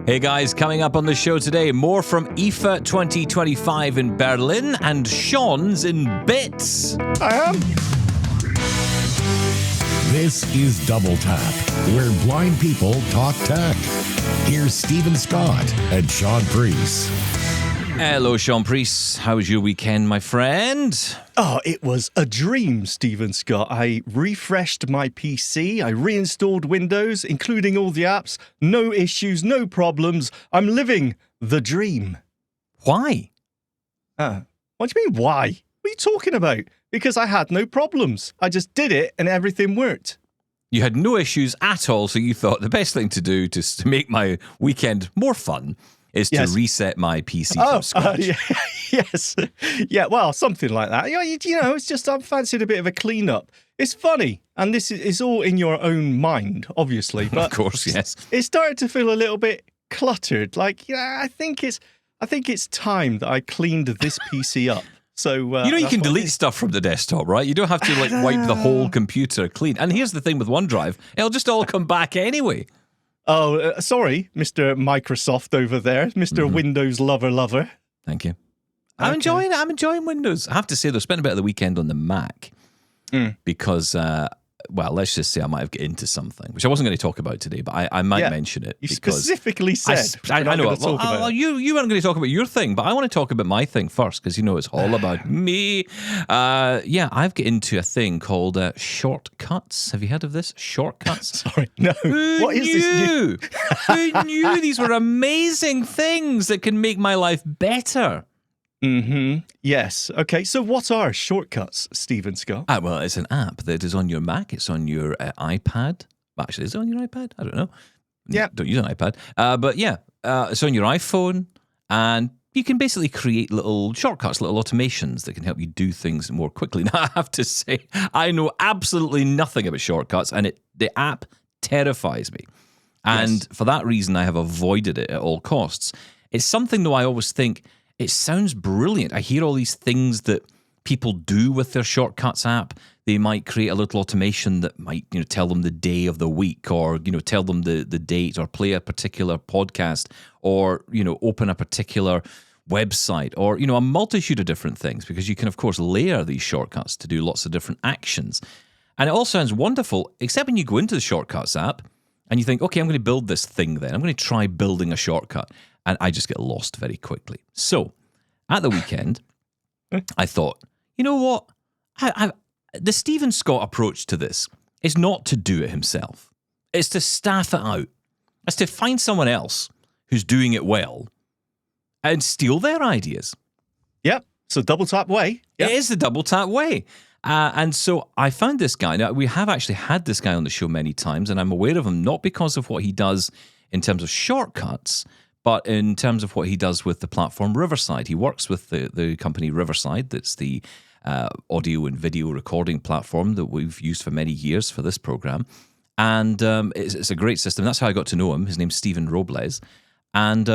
Hey guys, coming up on the show today, more from IFA 2025 in Berlin, and Shaun's in bits. I am. This is Double Tap, where blind people talk tech. Here's Stephen Scott and Shaun Preece. Hello, Shaun Preece. How was your weekend, my friend? Oh, it was a dream, Stephen Scott. I refreshed my PC. I reinstalled Windows, including all the apps. No issues, no problems. I'm living the dream. Why? What do you mean, why? What are you talking about? Because I had no problems. I just did it and everything worked. You had no issues at all, so you thought the best thing to do to make my weekend more fun is to reset my PC from scratch. Yes. Yeah, well, something like that. You know, it's just I fancied a bit of a clean-up. It's funny, and this is all in your own mind, obviously. But of course, yes. It started to feel a little bit cluttered. Like, I think it's time that I cleaned this PC up. So you can delete stuff from the desktop, right? You don't have to wipe the whole computer clean. And here's the thing with OneDrive, it'll just all come back anyway. Oh, sorry, Mr. Microsoft over there, Mr. Windows lover. Thank you. I'm enjoying Windows. I have to say, though, spent a bit of the weekend on the Mac because, let's just say I might have got into something, which I wasn't going to talk about today, but I might mention it. You specifically said. I know. You weren't going to talk about your thing, but I want to talk about my thing first because, it's all about me. I've got into a thing called shortcuts. Have you heard of this? Shortcuts? Sorry, no. What is this? Who knew these were amazing things that can make my life better? Yes. Okay. So what are shortcuts, Stephen Scott? Well, it's an app that is on your Mac. It's on your iPad. Actually, is it on your iPad? I don't know. Yeah. Don't use an iPad. It's on your iPhone, and you can basically create little shortcuts, little automations that can help you do things more quickly. Now, I have to say, I know absolutely nothing about shortcuts, and the app terrifies me. And for that reason, I have avoided it at all costs. It's something, though, I always think, it sounds brilliant. I hear all these things that people do with their Shortcuts app. They might create a little automation that might, tell them the day of the week, or, tell them the date, or play a particular podcast, or, open a particular website, or, a multitude of different things, because you can, of course, layer these shortcuts to do lots of different actions. And it all sounds wonderful, except when you go into the Shortcuts app and you think, okay, I'm going to build this thing then. I'm going to try building a shortcut. And I just get lost very quickly. So, at the weekend, I thought, you know what? The Stephen Scott approach to this is not to do it himself. It's to staff it out. It's to find someone else who's doing it well and steal their ideas. Yep. So double tap way. Yep. It is the double tap way. And so I found this guy. Now, we have actually had this guy on the show many times, and I'm aware of him not because of what he does in terms of shortcuts, but in terms of what he does with the platform Riverside. He works with the company Riverside. That's the audio and video recording platform that we've used for many years for this program. And it's a great system. That's how I got to know him. His name's Stephen Robles. And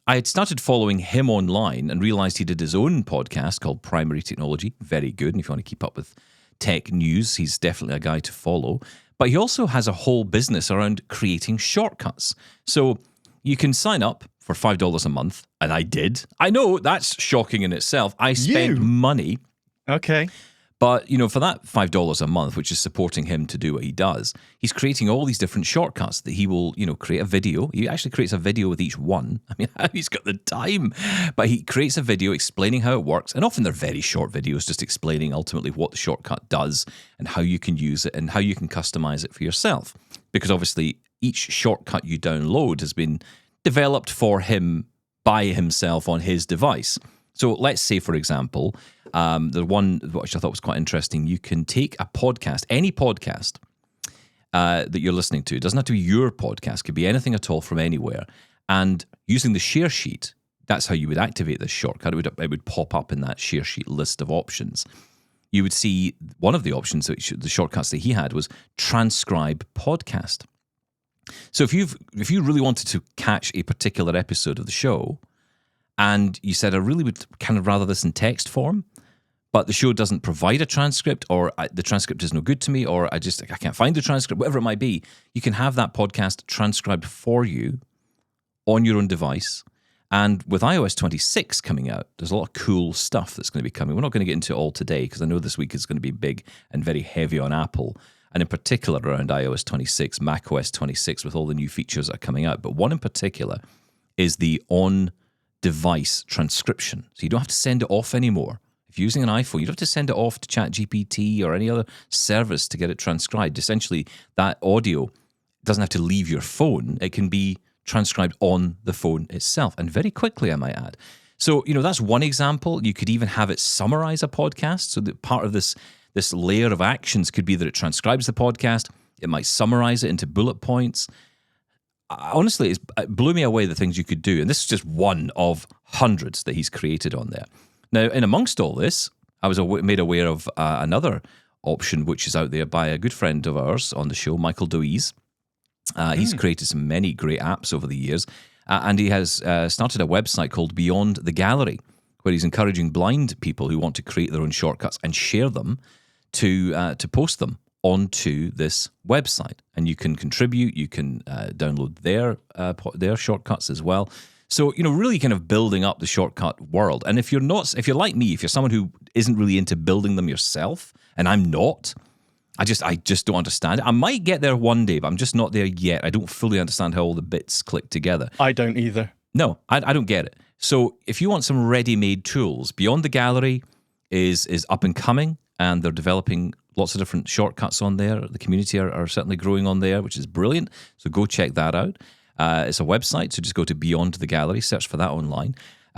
I had started following him online and realized he did his own podcast called Primary Technology. Very good. And if you want to keep up with tech news, he's definitely a guy to follow. But he also has a whole business around creating shortcuts. So you can sign up for $5 a month, and I did. I know, that's shocking in itself. I spent money. Okay. But, for that $5 a month, which is supporting him to do what he does, he's creating all these different shortcuts that he will, create a video. He actually creates a video with each one. I mean, he's got the time. But he creates a video explaining how it works. And often they're very short videos, just explaining ultimately what the shortcut does and how you can use it and how you can customize it for yourself. Because obviously, each shortcut you download has been developed for him by himself on his device. So let's say, for example, the one which I thought was quite interesting, you can take a podcast, any podcast that you're listening to. It doesn't have to be your podcast, it could be anything at all from anywhere. And using the share sheet, that's how you would activate this shortcut. It would pop up in that share sheet list of options. You would see one of the options, the shortcuts that he had, was transcribe podcast. So if you really wanted to catch a particular episode of the show, and you said, I really would kind of rather this in text form, but the show doesn't provide a transcript, or the transcript is no good to me, or I can't find the transcript, whatever it might be, you can have that podcast transcribed for you on your own device. And with iOS 26 coming out, there's a lot of cool stuff that's going to be coming. We're not going to get into it all today because I know this week is going to be big and very heavy on Apple, and in particular around iOS 26, macOS 26 with all the new features that are coming out. But one in particular is the on-device transcription. So you don't have to send it off anymore. If you're using an iPhone, you don't have to send it off to ChatGPT or any other service to get it transcribed. Essentially, that audio doesn't have to leave your phone. It can be transcribed on the phone itself, and very quickly, I might add. So, that's one example. You could even have it summarize a podcast. So that part of this layer of actions could be that it transcribes the podcast. It might summarize it into bullet points. Honestly, it blew me away the things you could do. And this is just one of hundreds that he's created on there. Now, in amongst all this, I was made aware of another option which is out there by a good friend of ours on the show, Michael Doise. He's created some many great apps over the years, and he has started a website called Beyond the Gallery, where he's encouraging blind people who want to create their own shortcuts and share them to post them onto this website. And you can contribute, you can download their shortcuts as well. So, really kind of building up the shortcut world. And if you're like me, if you're someone who isn't really into building them yourself, and I'm not, I just don't understand it. I might get there one day, but I'm just not there yet. I don't fully understand how all the bits click together. I don't either. No, I don't get it. So if you want some ready-made tools, Beyond the Gallery is up and coming, and they're developing lots of different shortcuts on there. The community are certainly growing on there, which is brilliant. So go check that out. It's a website, so just go to Beyond the Gallery, search for that online.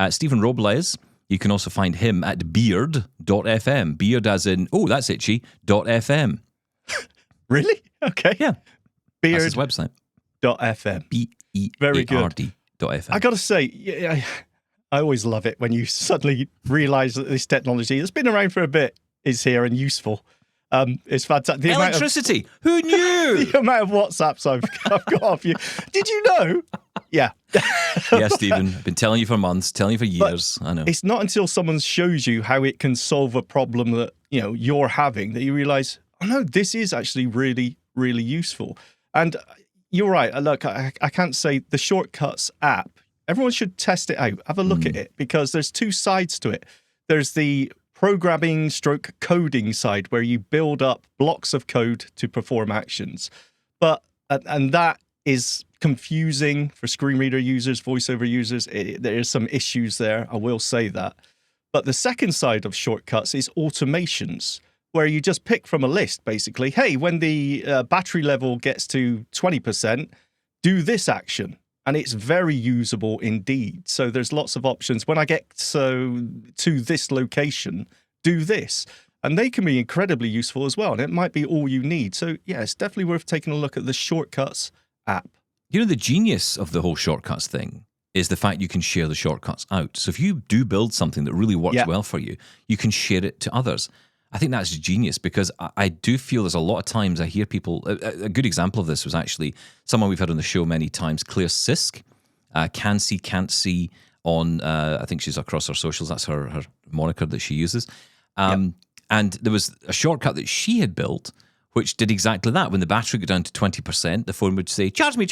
Stephen Robles, you can also find him at beard.fm. Beard as in, that's itchy, .fm. Really? Okay. Yeah. Beard. That's his website. .fm. BEARD.fm. I got to say, I always love it when you suddenly realize that this technology that's been around for a bit is here and useful. It's fantastic. Electricity. Who knew? The amount of WhatsApps I've got off you. Did you know? Yeah. Yeah, Stephen. I've been telling you for months, telling you for years. I know. It's not until someone shows you how it can solve a problem that you're having that you realize, oh no, this is actually really, really useful. And you're right. Look, I can't say the Shortcuts app. Everyone should test it out. Have a look at it, because there's two sides to it. There's the programming / coding side where you build up blocks of code to perform actions. And that is confusing for screen reader users, voiceover users. There is some issues there, I will say that. But the second side of Shortcuts is automations, where you just pick from a list, basically. Hey, when the battery level gets to 20%, do this action. And it's very usable indeed. So there's lots of options. When I get to this location, do this. And they can be incredibly useful as well. And it might be all you need. So, yeah, it's definitely worth taking a look at the Shortcuts app. The genius of the whole shortcuts thing is the fact you can share the shortcuts out. So if you do build something that really works well for you, you can share it to others. I think that's genius, because I do feel there's a lot of times I hear people, a good example of this was actually someone we've had on the show many times, Claire Sisk, can't see on, I think she's across her socials, that's her moniker that she uses. And there was a shortcut that she had built which did exactly that. When the battery got down to 20%, the phone would say, charge me.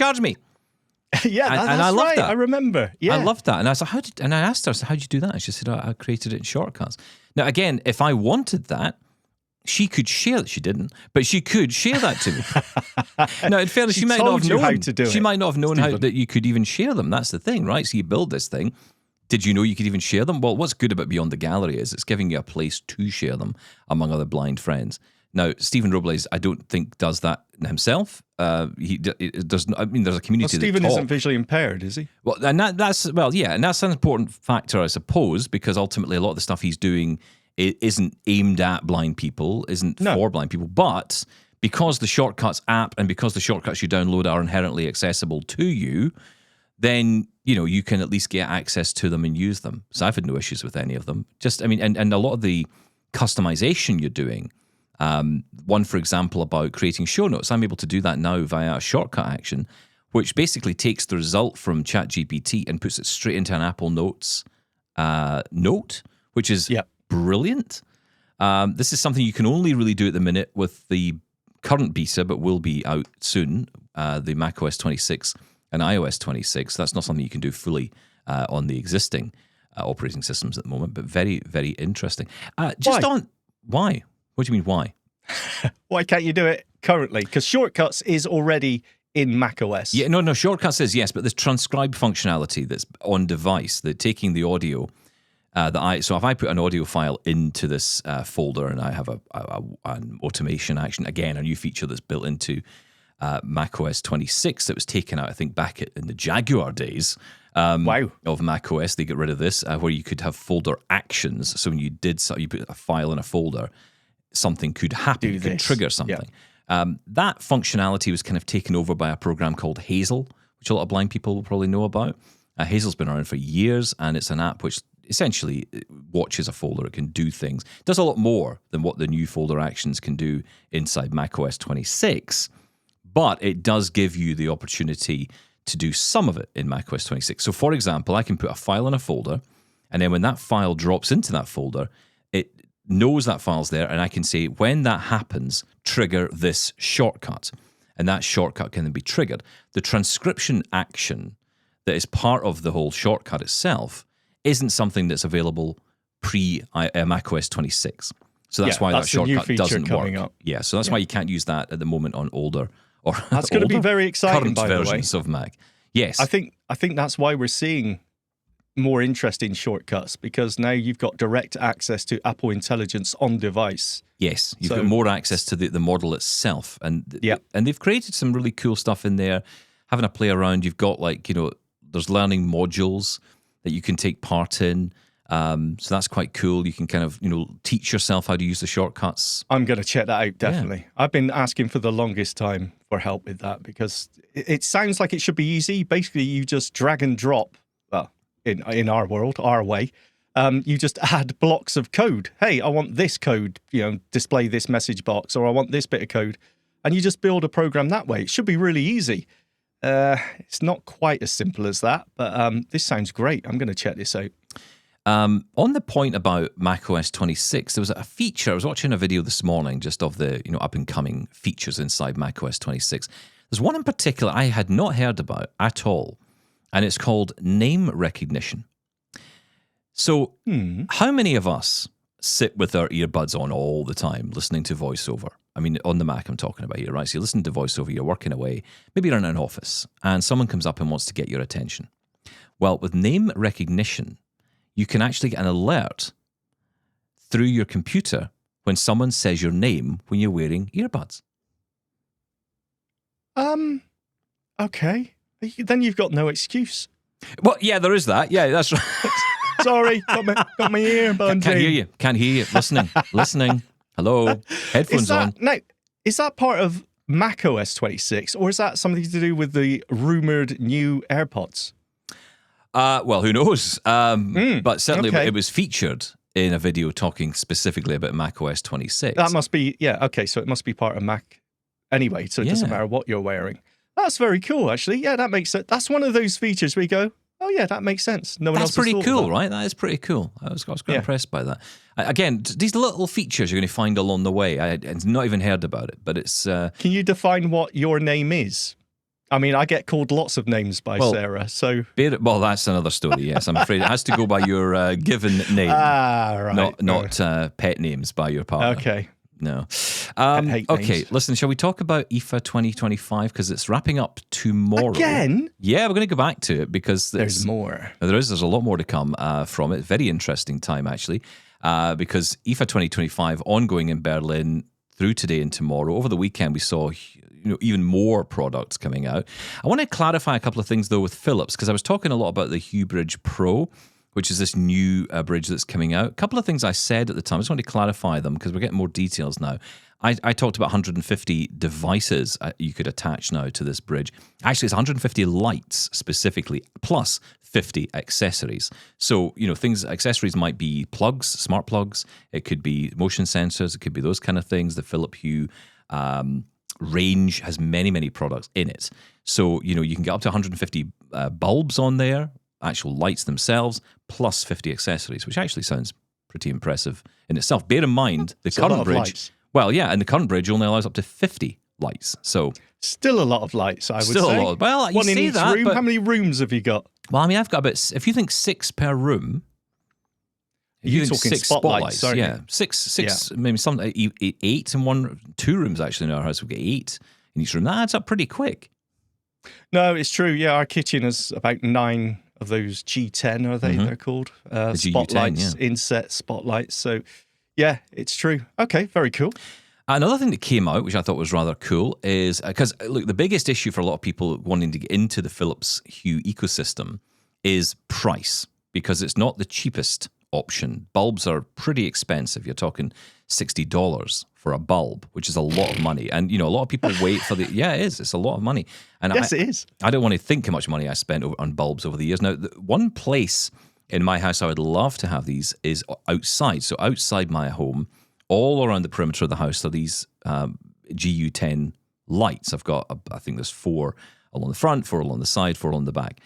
Yeah, that's I loved right. that. I remember. Yeah. I loved that. And I was like, and I asked her, how'd you do that? And she said, I created it in Shortcuts. Now, again, if I wanted that, she could share it. She didn't, but she could share that to me. Now, in fairness, she might not have known how to do it. She might not have known how that you could even share them. That's the thing, right? So you build this thing. Did you know you could even share them? Well, what's good about Beyond the Gallery is it's giving you a place to share them among other blind friends. Now, Stephen Robles, I don't think does that himself. He does. I mean, there's a community. Well, Stephen isn't visually impaired, is he? Well, and that's an important factor, I suppose, because ultimately a lot of the stuff he's doing isn't aimed at blind people, isn't for blind people. But because the Shortcuts app and because the shortcuts you download are inherently accessible to you, then you can at least get access to them and use them. So I've had no issues with any of them. And a lot of the customization you're doing. One, for example, about creating show notes. I'm able to do that now via a shortcut action, which basically takes the result from ChatGPT and puts it straight into an Apple Notes note, which is brilliant. This is something you can only really do at the minute with the current beta, but will be out soon, the macOS 26 and iOS 26. That's not something you can do fully on the existing operating systems at the moment, but very, very interesting. Why? What do you mean, why? Why can't you do it currently? Because shortcuts is already in macOS. Yeah, no, shortcuts is yes, but there's transcribe functionality that's on device, that taking the audio so if I put an audio file into this folder and I have an automation action, again, a new feature that's built into macOS 26 that was taken out, I think, back in the Jaguar days of macOS. They get rid of this, where you could have folder actions. So when you put a file in a folder, something could happen. You could trigger something. Yeah. That functionality was kind of taken over by a program called Hazel, which a lot of blind people will probably know about. Hazel's been around for years, and it's an app which essentially watches a folder. It can do things. It does a lot more than what the new folder actions can do inside macOS 26, but it does give you the opportunity to do some of it in macOS 26. So, for example, I can put a file in a folder, and then when that file drops into that folder, it knows that file's there, and I can say, when that happens, trigger this shortcut. And that shortcut can then be triggered. The transcription action that is part of the whole shortcut itself isn't something that's available pre-macOS 26. So that's why that shortcut doesn't work. Up. Yeah, so that's why you can't use that at the moment on older or that's going to be very exciting, current versions of Mac. Yes. I think that's why we're seeing more interest in shortcuts, because now you've got direct access to Apple Intelligence on device. Yes, you've got more access to the model itself. And they've created some really cool stuff in there. Having a play around, you've got there's learning modules that you can take part in. So that's quite cool. You can kind of, teach yourself how to use the shortcuts. I'm going to check that out, definitely. Yeah. I've been asking for the longest time for help with that, because it sounds like it should be easy. Basically, you just drag and drop, well, in our world, our way, you just add blocks of code. Hey, I want this code, display this message box, or I want this bit of code. And you just build a program that way. It should be really easy. It's not quite as simple as that, but this sounds great. I'm going to check this out. On the point about macOS 26, there was a feature. I was watching a video this morning just of the up and coming features inside macOS 26. There's one in particular I had not heard about at all, and it's called name recognition. So, how many of us sit with our earbuds on all the time, listening to voiceover? I mean, on the Mac I'm talking about here, right? So you listen to voiceover, you're working away, maybe you're in an office, and someone comes up and wants to get your attention. Well, with name recognition, you can actually get an alert through your computer when someone says your name when you're wearing earbuds. Okay. Then you've got no excuse. Well, yeah, there is that. Yeah, that's right. Sorry, got my earbuds. Can't hear you. Listening. Hello. Headphones on. Now, is that part of macOS 26, or is that something to do with the rumoured new AirPods? Well, who knows? But certainly it was featured in a video talking specifically about macOS 26. That must be, so it must be part of Mac anyway, so it doesn't matter what you're wearing. That's very cool, actually. Yeah, that makes sense. That's one of those features where you go, oh yeah, that makes sense. No one else has pretty thought cool, of that. right? That is pretty cool. I was quite impressed by that. Again, these little features you're going to find along the way. I've not even heard about it, but it's... Can you define what your name is? I mean, I get called lots of names by Sarah, so... Well, that's another story, yes. I'm afraid it has to go by your given name. Right. Not pet names by your partner. Okay. No. Okay, names. Listen, shall we talk about IFA 2025? Because it's wrapping up tomorrow. Again? Yeah, we're going to go back to it because... There's more. There's a lot more to come from it. Very interesting time, actually, because IFA 2025 ongoing in Berlin through today and tomorrow. Over the weekend, we saw even more products coming out. I want to clarify a couple of things, though, with Philips, because I was talking a lot about the Hue Bridge Pro, which is this new bridge that's coming out. A couple of things I said at the time, I just want to clarify them because we're getting more details now. I talked about 150 devices you could attach now to this bridge. Actually, it's 150 lights specifically, plus 50 accessories. So, accessories might be plugs, smart plugs. It could be motion sensors. It could be those kind of things. The Philips Hue range has many, many products in it. So, you can get up to 150 bulbs on there, actual lights themselves, plus 50 accessories, which actually sounds pretty impressive in itself. Bear in mind, the current bridge... Lights. Well, yeah, and the current bridge only allows up to 50 lights. So Still a lot of lights, I would still say. a lot. Well, you One in say each that, room. but How many rooms have you got? well, I mean, I've got about. If you think 6 per room. If You're you think talking 6 spotlights, aren't yeah, you? six, maybe some 8 in one, 2 rooms actually in our house. We've got 8 in each room. That adds up pretty quick. No, it's true. Yeah, our kitchen has about 9 of those G10, are they? They're called GU10, spotlights, yeah. inset spotlights. So, yeah, it's true. Okay, very cool. Another thing that came out, which I thought was rather cool, is because, look, the biggest issue for a lot of people wanting to get into the Philips Hue ecosystem is price, because it's not the cheapest option. Bulbs are pretty expensive. You're talking $60 for a bulb, which is a lot of money. And, a lot of people wait for the... Yeah, it is. It's a lot of money. And Yes, it is. I don't want to think how much money I spent on bulbs over the years. Now, one place in my house I would love to have these is outside. So outside my home, all around the perimeter of the house are these GU10 lights. I've got, I think there's 4 along the front, 4 along the side, 4 along the back.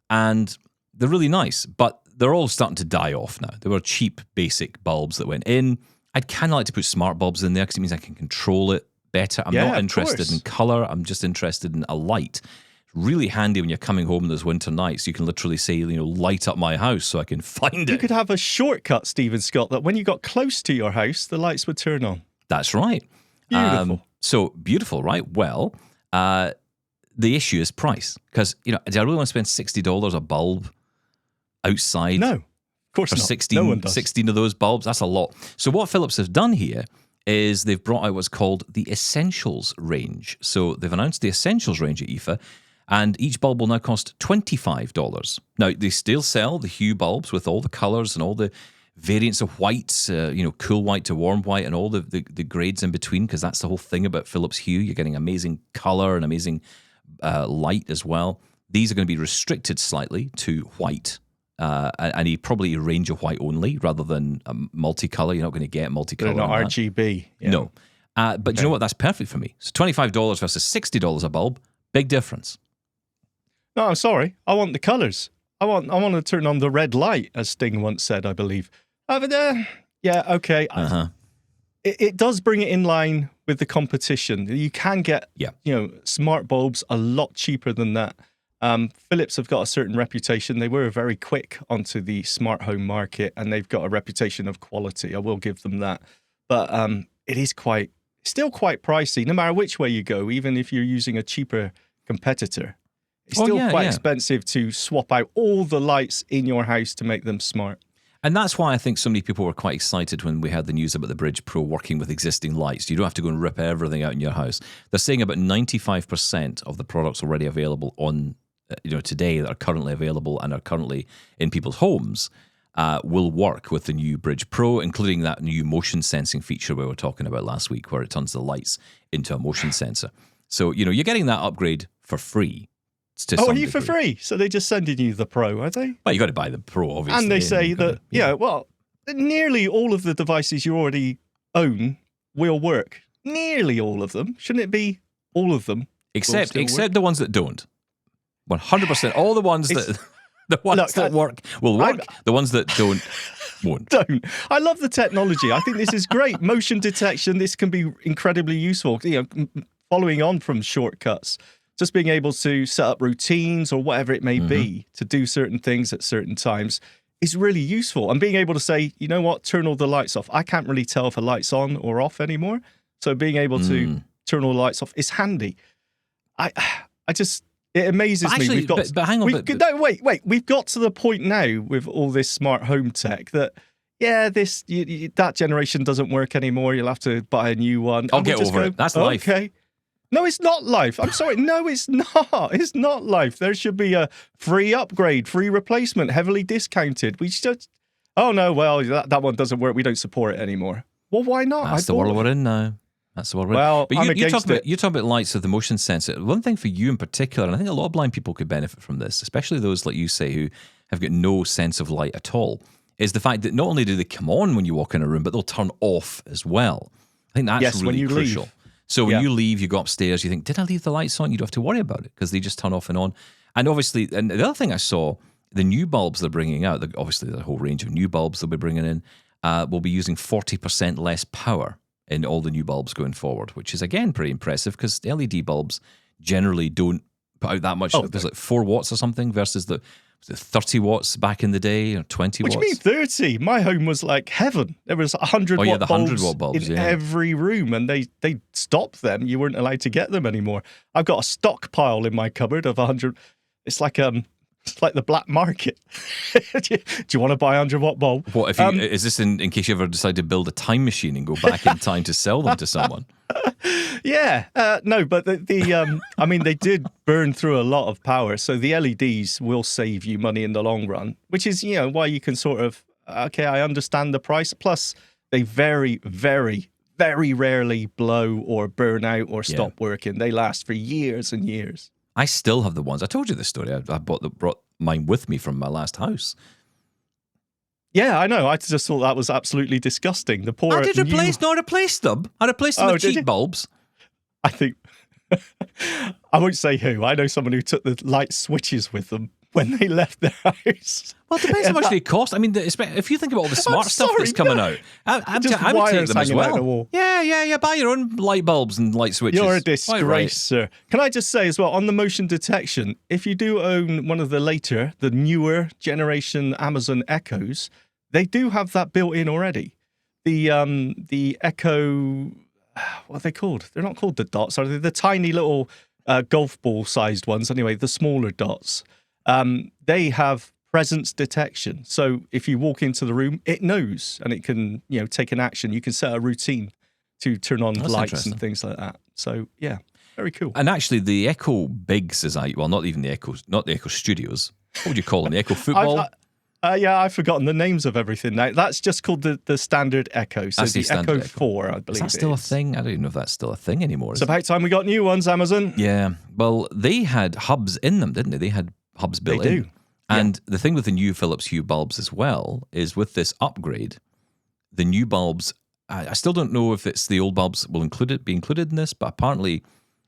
And they're really nice, but they're all starting to die off now. They were cheap, basic bulbs that went in. I'd kind of like to put smart bulbs in there because it means I can control it better. I'm not interested in color. I'm just interested in a light. Really handy when you're coming home in those winter nights. You can literally say, light up my house so I can find You it. could have a shortcut, Stephen Scott, that when you got close to your house, the lights would turn on. That's right. Beautiful. So beautiful, right? Well, the issue is price. Because, do I really want to spend $60 a bulb outside? No, of course for not. 16, No one does. 16 of those bulbs? That's a lot. So what Philips have done here is they've brought out what's called the Essentials range. So they've announced the Essentials range at IFA, and each bulb will now cost $25. Now, they still sell the Hue bulbs with all the colours and all the variants of whites, cool white to warm white and all the grades in between, because that's the whole thing about Philips Hue. You're getting amazing colour and amazing light as well. These are going to be restricted slightly to white, and probably a range of white only rather than multicolour. You're not going to get multicolour. They're not in that. RGB. Yeah. No. But you know what? That's perfect for me. So $25 versus $60 a bulb, big difference. No, I'm sorry. I want the colours. I want to turn on the red light, as Sting once said, I believe. Yeah, okay. Uh-huh. It does bring it in line with the competition. You can get, smart bulbs a lot cheaper than that. Philips have got a certain reputation. They were very quick onto the smart home market, and they've got a reputation of quality. I will give them that. But it is still quite pricey, no matter which way you go, even if you're using a cheaper competitor. It's still quite expensive to swap out all the lights in your house to make them smart. And that's why I think so many people were quite excited when we had the news about the Bridge Pro working with existing lights. You don't have to go and rip everything out in your house. They're saying about 95% of the products already available on, today that are currently available and are currently in people's homes will work with the new Bridge Pro, including that new motion sensing feature we were talking about last week, where it turns the lights into a motion sensor. So, you're getting that upgrade for free. Are you for free? So they're just sending you the Pro, are they? Well, you got to buy the Pro, obviously. And they say that, nearly all of the devices you already own will work. Nearly all of them. Shouldn't it be all of them? Except the ones that don't. 100%. All the ones that work will work. The ones that don't won't. Don't. I love the technology. I think this is great. Motion detection. This can be incredibly useful. Following on from shortcuts. Just being able to set up routines or whatever it may be to do certain things at certain times is really useful. And being able to say, you know what, turn all the lights off. I can't really tell if a light's on or off anymore. So being able to turn all the lights off is handy. It amazes me. We've got, but hang on. No, wait. We've got to the point now with all this smart home tech that, that generation doesn't work anymore. You'll have to buy a new one. I'll get over it. That's life. Okay. No, it's not life. I'm sorry. No, it's not. It's not life. There should be a free upgrade, free replacement, heavily discounted. We just, that one doesn't work. We don't support it anymore. Well, why not? That's the world we're in now. That's the world we're in. Well, but I'm you against it. You talk about lights with the motion sensor. One thing for you in particular, and I think a lot of blind people could benefit from this, especially those like you say who have got no sense of light at all, is the fact that not only do they come on when you walk in a room, but they'll turn off as well. I think that's really crucial. Leave. So when you leave, you go upstairs, you think, did I leave the lights on? You don't have to worry about it because they just turn off and on. And obviously, and the other thing I saw, the new bulbs they're bringing out, obviously the whole range of new bulbs they'll be bringing in, will be using 40% less power in all the new bulbs going forward, which is, again, pretty impressive because the LED bulbs generally don't put out that much. There's like 4 watts or something versus the 30 watts back in the day, or 20 watts. What do you mean 30? My home was like heaven. There was 100 watt the 100 watt bulbs in every room, and they stopped them. You weren't allowed to get them anymore. I've got a stockpile in my cupboard of 100. It's like the black market. Do you want to buy a 100 watt bulb? What if you, is this in case you ever decide to build a time machine and go back in time to sell them to someone? Yeah, no, but I mean, they did burn through a lot of power, so the LEDs will save you money in the long run, which is, why you can sort of, okay, I understand the price. Plus, they very, very, very rarely blow or burn out or stop working. They last for years and years. I still have the ones. I told you this story. I brought mine with me from my last house. Yeah, I know. I just thought that was absolutely disgusting. The poor. I replace them. I replaced them with cheap bulbs. I think I won't say who. I know someone who took the light switches with them when they left their house. Well, it depends how much they cost. I mean, if you think about all the smart stuff that's coming out, I would take them as well. Yeah. Buy your own light bulbs and light switches. You're a disgrace, sir. Can I just say as well, on the motion detection, if you do own one of the newer generation Amazon Echoes, they do have that built in already. The Echo, what are they called? They're not called the dots, are they? The tiny little golf ball sized ones. Anyway, the smaller dots. They have presence detection. So if you walk into the room, it knows and it can, take an action. You can set a routine to turn on lights and things like that. So yeah, very cool. And actually, the Echo Bigs not even the Echo, not the Echo Studios. What would you call them? The Echo Football? I've forgotten the names of everything now. That's just called the standard Echo. So the Echo 4, I believe. Is that still a thing? I don't even know if that's still a thing anymore. It's about time we got new ones, Amazon. Yeah. Well, they had hubs in them, didn't they? They had hubs built in. They do. And the thing with the new Philips Hue bulbs as well is with this upgrade, the new bulbs, I still don't know if it's the old bulbs will be included in this, but apparently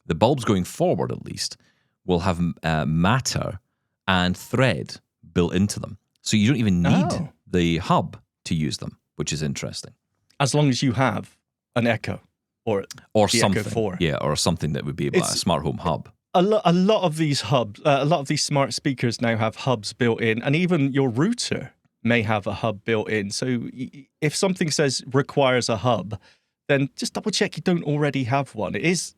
the bulbs going forward at least will have matter and thread built into them. So you don't even need the hub to use them, which is interesting. As long as you have an Echo or something. Echo 4. Yeah, or something that would be a smart home hub. A lot of these hubs, a lot of these smart speakers now have hubs built in, and even your router may have a hub built in. So if something says requires a hub, then just double check you don't already have one. It is,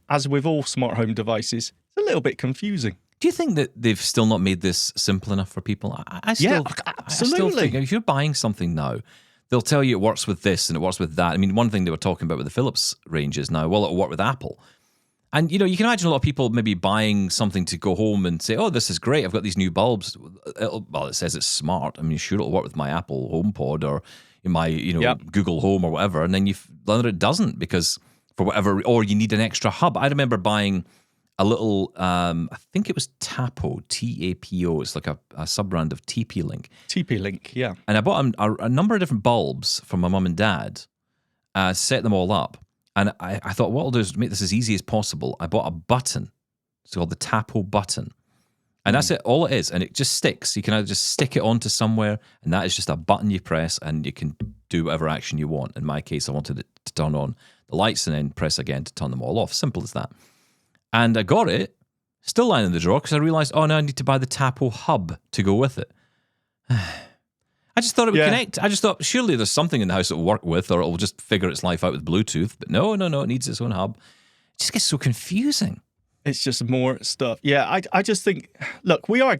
as with all smart home devices, it's a little bit confusing. Do you think that they've still not made this simple enough for people? Absolutely. I still think if you're buying something now, they'll tell you it works with this and it works with that. I mean, one thing they were talking about with the Philips ranges now, it'll work with Apple. And, you can imagine a lot of people maybe buying something to go home and say, oh, this is great. I've got these new bulbs. It says it's smart. I mean, sure, it'll work with my Apple HomePod or in my, Google Home or whatever. And then you learn that it doesn't because for whatever, or you need an extra hub. I remember buying a little, I think it was Tapo, T-A-P-O. It's like a sub-brand of TP-Link. TP-Link, yeah. And I bought a number of different bulbs from my mum and dad, set them all up. And I thought, what I'll do is make this as easy as possible. I bought a button. It's called the Tapo button. And that's it, all it is. And it just sticks. You can either just stick it onto somewhere, and that is just a button you press, and you can do whatever action you want. In my case, I wanted it to turn on the lights and then press again to turn them all off. Simple as that. And I got it, still lying in the drawer, because I realised, now I need to buy the Tapo hub to go with it. I just thought it would connect. I just thought, surely there's something in the house it will work with, or it will just figure its life out with Bluetooth. But no, it needs its own hub. It just gets so confusing. It's just more stuff. Yeah, I just think, look, we're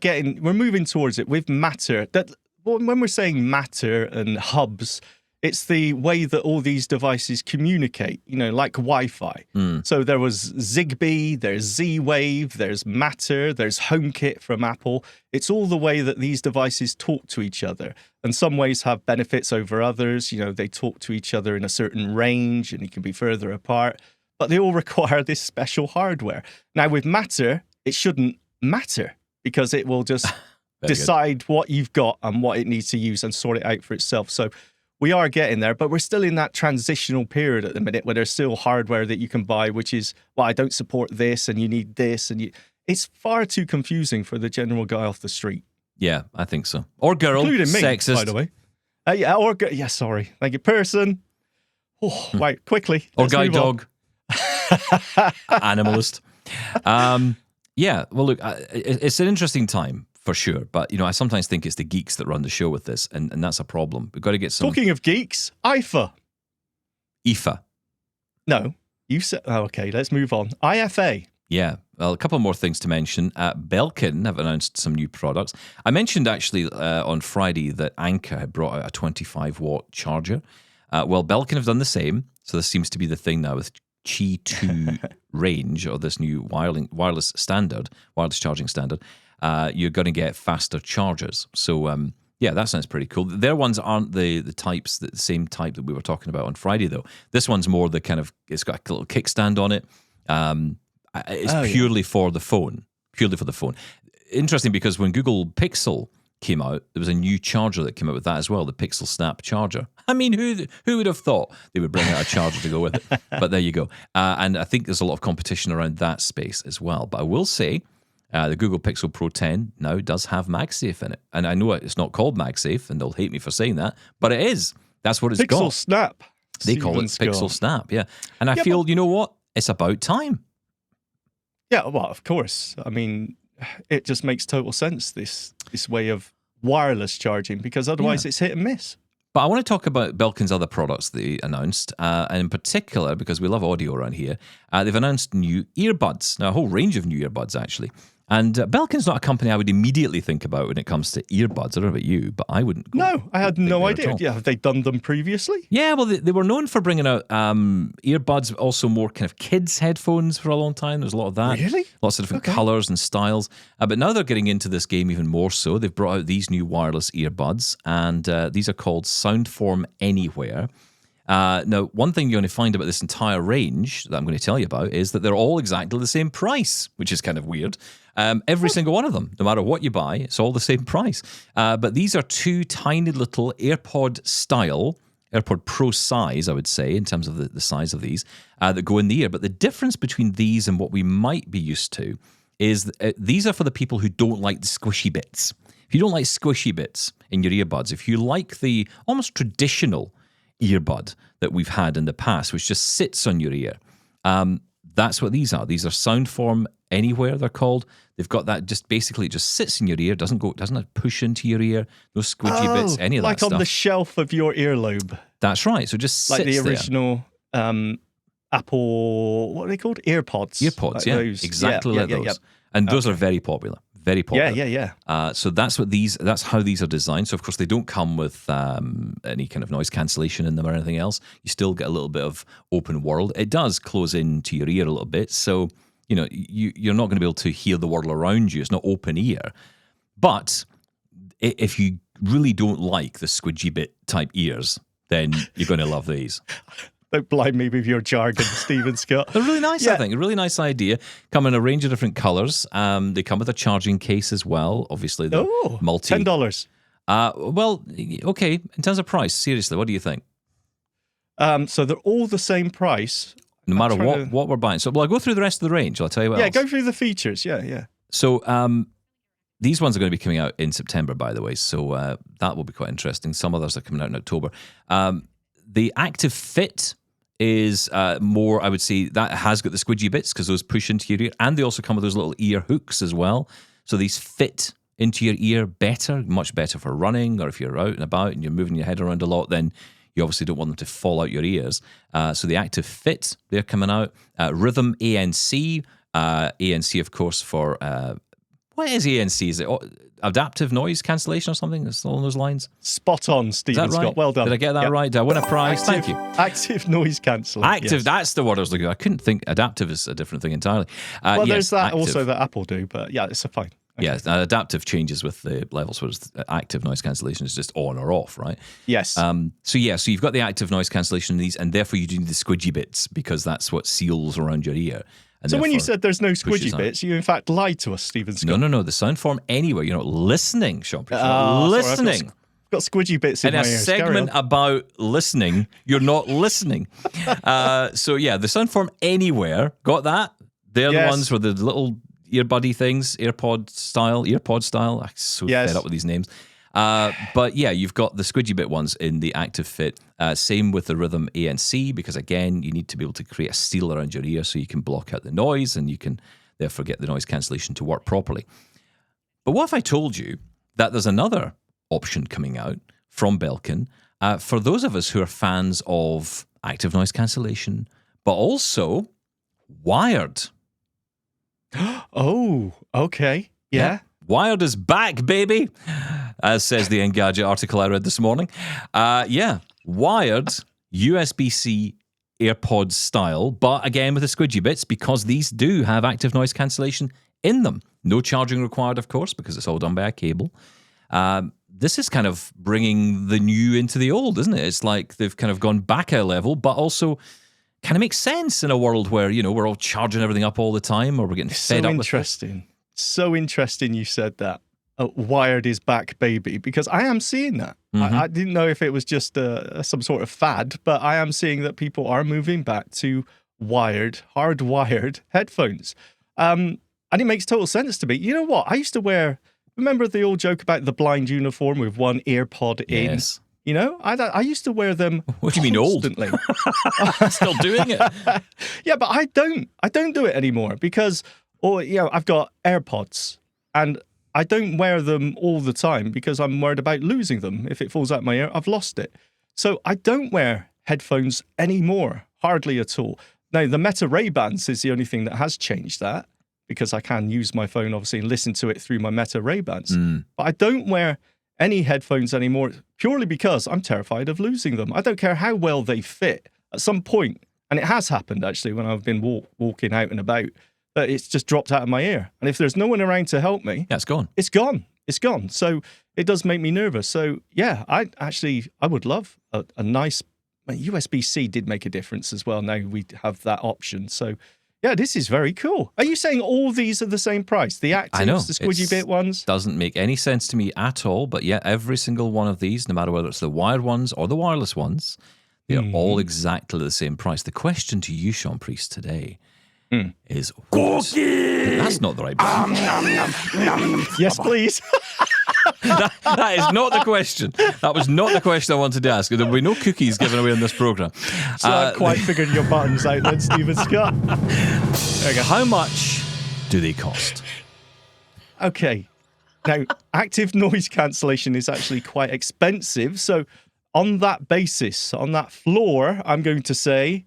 moving towards it with Matter. That when we're saying Matter and hubs, it's the way that all these devices communicate, like Wi-Fi. So there was Zigbee, there's Z-Wave, there's Matter, there's HomeKit from Apple. It's all the way that these devices talk to each other. And some ways have benefits over others. They talk to each other in a certain range and you can be further apart. But they all require this special hardware. Now with Matter, it shouldn't matter because it will just decide what you've got and what it needs to use and sort it out for itself. So we are getting there, but we're still in that transitional period at the minute where there's still hardware that you can buy, which is, I don't support this and you need this. It's far too confusing for the general guy off the street. Yeah, I think so. Or girl, including me, sexist. by the way. Sorry. Thank you, person. Oh, right, quickly. Or let's guide move on. dog. Animalist. Yeah, well, look, it's an interesting time for sure, but I sometimes think it's the geeks that run the show with this, and that's a problem. We've got to get some Talking of geeks, IFA. IFA. No, you said. Oh, okay, let's move on. IFA. Yeah, well, a couple more things to mention. Belkin have announced some new products. I mentioned actually on Friday that Anker had brought out a 25-watt charger. Well, Belkin have done the same, so this seems to be the thing now with Qi 2 range, or this new wireless charging standard. You're going to get faster chargers. So, yeah, that sounds pretty cool. Their ones aren't the same type that we were talking about on Friday, though. This one's more the kind of, it's got a little kickstand on it. It's purely for the phone. Purely for the phone. Interesting, because when Google Pixel came out, there was a new charger that came out with that as well, the Pixel Snap charger. I mean, who would have thought they would bring out a charger to go with it? But there you go. And I think there's a lot of competition around that space as well. But I will say, the Google Pixel Pro 10 now does have MagSafe in it. And I know it's not called MagSafe, and they'll hate me for saying that, but it is. That's what it's got. Pixel Snap. They call it Pixel Snap, yeah. And I feel, you know what? It's about time. Yeah, well, of course. I mean, it just makes total sense, this way of wireless charging, because otherwise it's hit and miss. But I want to talk about Belkin's other products they announced, and in particular, because we love audio around here, they've announced new earbuds. Now, a whole range of new earbuds, actually. And Belkin's not a company I would immediately think about when it comes to earbuds. I don't know about you, but I wouldn't. No, I had no idea. Yeah, have they done them previously? Yeah, well, they were known for bringing out earbuds, also more kind of kids' headphones for a long time. There's a lot of that. Really? Lots of different colours and styles. But now they're getting into this game even more so. They've brought out these new wireless earbuds, and these are called Soundform Anywhere. Now, one thing you're going to find about this entire range that I'm going to tell you about is that they're all exactly the same price, which is kind of weird. Every single one of them, no matter what you buy, it's all the same price. But these are two tiny little AirPod Pro size, I would say, in terms of the size of these, that go in the ear. But the difference between these and what we might be used to is these are for the people who don't like the squishy bits. If you don't like squishy bits in your earbuds, if you like the almost traditional earbud that we've had in the past, which just sits on your ear, that's what these are. These are Soundform Anywhere, they're called. They've got that just sits in your ear, doesn't push into your ear, no squidgy bits, any of that stuff. Like on the shelf of your earlobe. That's right. So just sits like the there. original Apple, what are they called? Earpods. Earpods, like yeah. those. Exactly like those. And those are very popular. Very popular. Yeah. So that's how these are designed. So of course they don't come with any kind of noise cancellation in them or anything else. You still get a little bit of open world. It does close into your ear a little bit, so you're not going to be able to hear the world around you. It's not open ear. But if you really don't like the squidgy bit type ears, then you're going to love these. Don't blind me with your jargon, Stephen Scott. They're really nice, I think. A really nice idea. Come in a range of different colours. They come with a charging case as well. Obviously, they're $10. Well, okay. In terms of price, seriously, what do you think? So they're all the same price. No matter what we're buying. So, I'll go through the rest of the range. I'll tell you what else. Go through the features. Yeah. So, these ones are going to be coming out in September, by the way. So, that will be quite interesting. Some others are coming out in October. The Active Fit is more, I would say, that has got the squidgy bits because those push into your ear. And they also come with those little ear hooks as well. So, these fit into your ear better, much better for running, or if you're out and about and you're moving your head around a lot, then you obviously don't want them to fall out your ears. So the Active Fit, they're coming out. Rhythm ANC. ANC, of course, for... what is ANC? Is it adaptive noise cancellation or something? It's along those lines? Spot on, Stephen Scott. Right? Well done. Did I get that right? Did I win a prize? Thank you. Active noise cancelling. Active, that's the word I was looking at. I couldn't think. Adaptive is a different thing entirely. There's that active. Also that Apple do, but yeah, it's fine. Okay. Yeah, adaptive changes with the levels, whereas active noise cancellation is just on or off, right? Yes. So you've got the active noise cancellation in these, and therefore you do need the squidgy bits because that's what seals around your ear. And so when you said there's no squidgy bits, you in fact lied to us, Stephen Scott. No. The Soundform Anywhere. You're not listening, Shaun. You're not listening. Sorry, I've got squidgy bits in my ears. In a segment about listening, you're not listening. The Soundform Anywhere, got that? They're the ones with the little earbuddy things, AirPod style. I'm so fed up with these names. But yeah, you've got the squidgy bit ones in the active fit. Same with the Rhythm ANC, because again, you need to be able to create a seal around your ear so you can block out the noise and you can therefore get the noise cancellation to work properly. But what if I told you that there's another option coming out from Belkin for those of us who are fans of active noise cancellation, but also wired? Oh, okay. Yeah. Wired is back, baby, as says the Engadget article I read this morning. Wired USB-C AirPods style, but again with the squidgy bits, because these do have active noise cancellation in them. No charging required, of course, because it's all done by a cable. This is kind of bringing the new into the old, isn't it? It's like they've kind of gone back a level, but also kind of makes sense in a world where, you know, we're all charging everything up all the time, or we're getting fed up with Interesting. So interesting you said that. Wired is back, baby, because I am seeing that. I didn't know if it was just some sort of fad, but I am seeing that people are moving back to hardwired headphones. And it makes total sense to me. You know what? I used to remember the old joke about the blind uniform with one earpod in? Yes. You know, I used to wear them What do you mean old? constantly. Still doing it. Yeah, but I don't do it anymore because, I've got AirPods and I don't wear them all the time because I'm worried about losing them. If it falls out my ear, I've lost it. So I don't wear headphones anymore, hardly at all. Now, the Meta Ray-Bans is the only thing that has changed that, because I can use my phone, obviously, and listen to it through my Meta Ray-Bans. But I don't wear any headphones anymore purely because I'm terrified of losing them. I don't care how well they fit. At some point, and it has happened, actually, when I've been walking out and about, that it's just dropped out of my ear. And if there's no one around to help me... Yeah, it's gone. It's gone. It's gone. So it does make me nervous. So, yeah, I would love a nice... USB-C did make a difference as well. Now we have that option. So... yeah, this is very cool. Are you saying all these are the same price? The actives, I know. the squidgy bit ones? Doesn't make any sense to me at all. But yeah, every single one of these, no matter whether it's the wired ones or the wireless ones, they are all exactly the same price. The question to you, Shaun Preece, today is... That's not the right button. Yes, please. That is not the question. That was not the question I wanted to ask. There will be no cookies given away on this programme. So I haven't quite figured your buttons out then, Stephen Scott. There you go. How much do they cost? Okay. Now, active noise cancellation is actually quite expensive. So on that basis, on that floor, I'm going to say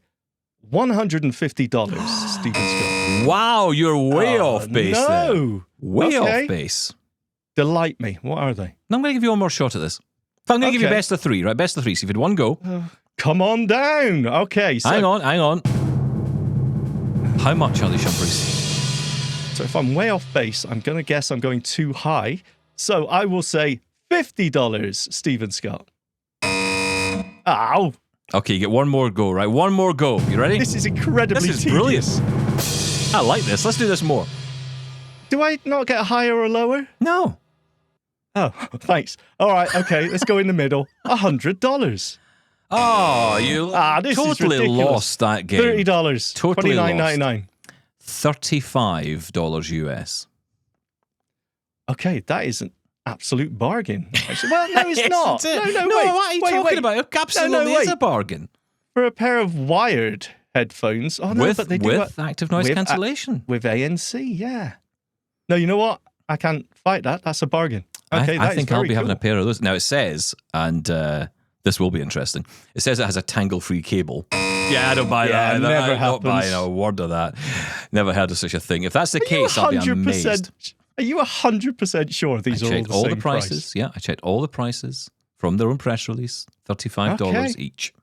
$150, Stephen Scott. Wow, you're way off base there. No. Way Okay. off base. Delight me. What are they? No, I'm going to give you one more shot at this. I'm going to give you Okay. best of three, right? Best of three. So if you'd one go. Come on down. Okay. So, Hang on. How much are they, Shaun Preece? So if I'm way off base, I'm going to guess I'm going too high. So I will say $50, Stephen Scott. Ow. Okay, you get one more go, right? One more go. You ready? This is incredibly This is tedious. brilliant. I like this. Let's do this more. Do I not get higher or lower? No. Oh, thanks. All right. Okay. Let's go in the middle. $100. Oh, you This is totally ridiculous. lost that game. $30. Totally lost. $29.99. $35 US. Okay, that is an absolute bargain. Actually. Well, no, it's Yes, not. it is. No, No, wait. what are you wait, talking wait. about? It absolutely is wait. a bargain. For a pair of wired headphones. Oh, no, but they do with active noise with cancellation. with ANC, yeah. No, you know what? I can't fight that. That's a bargain. Okay, I that think is I'll very be having a cool. pair of those. Now it says, and this will be interesting, it says it has a tangle-free cable. Yeah, I don't buy Yeah, that. never I'm not buying happens. a word of that. Never heard of such a thing. If that's the Are you case, I'll be 100%? amazed. Are you 100% sure these I are all checked the all same the prices. price? Yeah, I checked all the prices from their own press release. $35 Okay. each.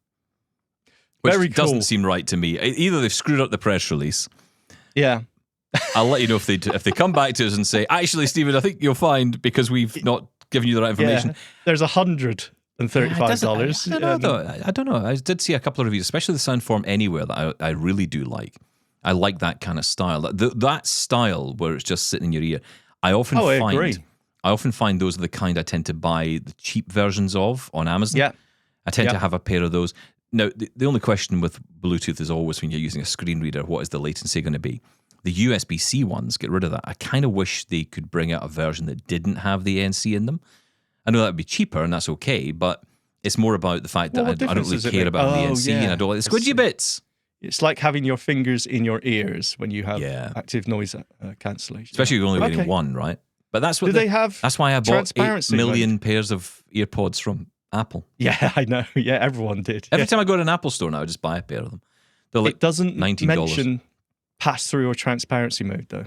Which Very doesn't cool. seem right to me. Either they've screwed up the press release. Yeah. I'll let you know if they come back to us and say, actually, Stephen, I think you'll find because we've not given you the right information. Yeah. There's $135. I don't know, though. I don't know. I did see a couple of reviews, especially the Soundform Anywhere, that I really do like. I like that kind of style. That style where it's just sitting in your ear. I often find those are the kind I tend to buy the cheap versions of on Amazon. Yeah. I tend to have a pair of those. Now, the only question with Bluetooth is always when you're using a screen reader, what is the latency going to be? The USB-C ones, get rid of that. I kind of wish they could bring out a version that didn't have the ANC in them. I know that would be cheaper, and that's okay, but it's more about the fact that Well, I what don't difference really does it care make? about the Oh, ANC, yeah. and I don't like the I see. squidgy bits. It's like having your fingers in your ears when you have Yeah. active noise cancellation. Especially if you're only wearing Okay. one, right? But that's what Do they have that's why I bought 8 transparency million pairs of earpods from Apple. Yeah, I know. Yeah, everyone did. Every Yeah. time I go to an Apple store now, I just buy a pair of them. They're like It doesn't $19. mention pass-through or transparency mode, though.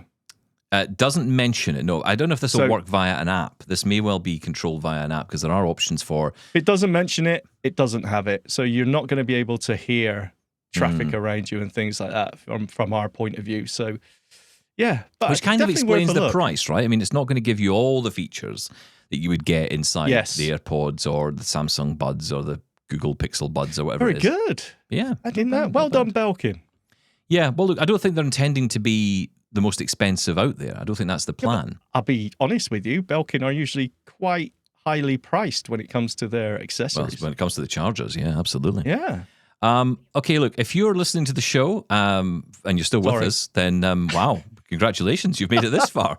Doesn't mention it. No, I don't know if this will So- work via an app. This may well be controlled via an app because there are options for. If it doesn't mention it, it doesn't have it. So you're not going to be able to hear traffic around you and things like that from our point of view. So, yeah. But Which kind of definitely worth explains a the look. price, right? I mean, it's not going to give you all the features that you would get inside Yes. the AirPods or the Samsung Buds or the Google Pixel Buds or whatever Very it is. good. Yeah. I didn't not know. bad, Well not bad. done, Belkin. Yeah, well, look, I don't think they're intending to be the most expensive out there. I don't think that's the plan. I'll be honest with you. Belkin are usually quite highly priced when it comes to their Well, accessories. when it comes to the chargers, yeah, absolutely. Yeah. Okay, look, if you're listening to the show and you're still with Sorry. us, then wow, congratulations, you've made it this far.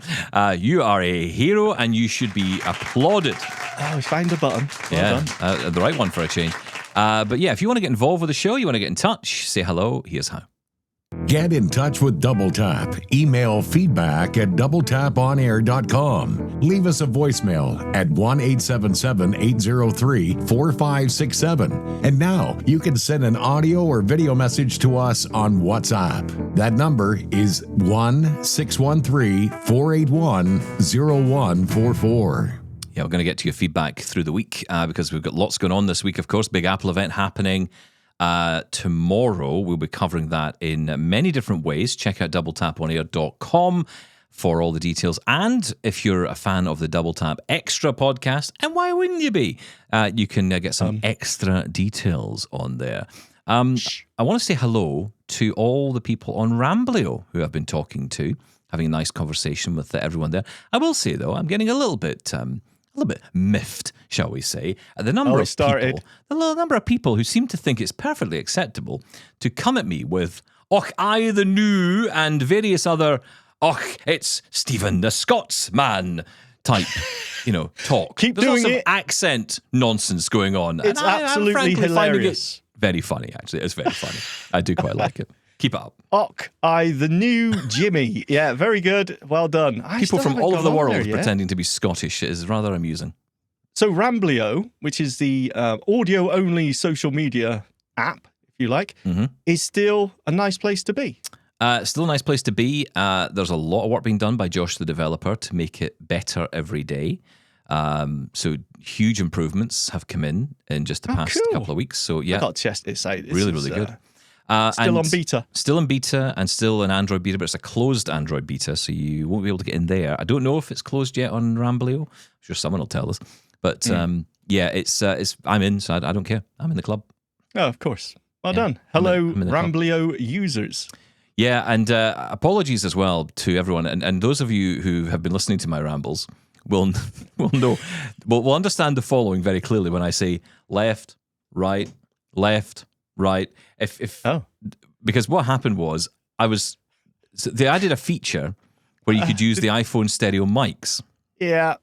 You are a hero and you should be applauded. Oh, we found a button. Well done. The right one for a change. But yeah, if you want to get involved with the show, you want to get in touch, say hello, here's how. Get in touch with Double Tap. Email feedback@doubletaponair.com. Leave us a voicemail at 1-877-803-4567. And now you can send an audio or video message to us on WhatsApp. That number is 1-613-481-0144. Yeah, we're going to get to your feedback through the week because we've got lots going on this week, of course. Big Apple event happening. Tomorrow, we'll be covering that in many different ways. Check out doubletaponair.com for all the details. And if you're a fan of the Double Tap Extra podcast, and why wouldn't you be? You can get some extra details on there. I want to say hello to all the people on Ramblio who I've been talking to, having a nice conversation with everyone there. I will say, though, I'm getting a little bit miffed, shall we say, at the number of people who seem to think it's perfectly acceptable to come at me with "Och, I the new" and various other "Och, it's Stephen the Scotsman" type, talk. Keep There's doing lots of it. accent nonsense going on. It's and I'm absolutely frankly finding hilarious. it very funny, actually. It's very funny. I do quite like it. Keep it up. Och, I the new Jimmy. Yeah, very good. Well done. I People still from haven't all got over the on world there yet. pretending to be Scottish is rather amusing. So Ramblio, which is the audio-only social media app, if you like, is still a nice place to be. Still a nice place to be. There's a lot of work being done by Josh, the developer, to make it better every day. So huge improvements have come in just the past cool. couple of weeks. So yeah, I got to test this out. This really, is, really good. Still and on beta. Still in beta and still an Android beta, but it's a closed Android beta, so you won't be able to get in there. I don't know if it's closed yet on Ramblio. I'm sure someone will tell us. But yeah, it's I'm in, so I don't care. I'm in the club. Oh, of course. Well done. Hello, I'm in the club. Ramblio users. Yeah, and apologies as well to everyone, and those of you who have been listening to my rambles will will understand the following very clearly when I say left, right. Because what happened was they added a feature where you could use the iPhone stereo mics. Yeah.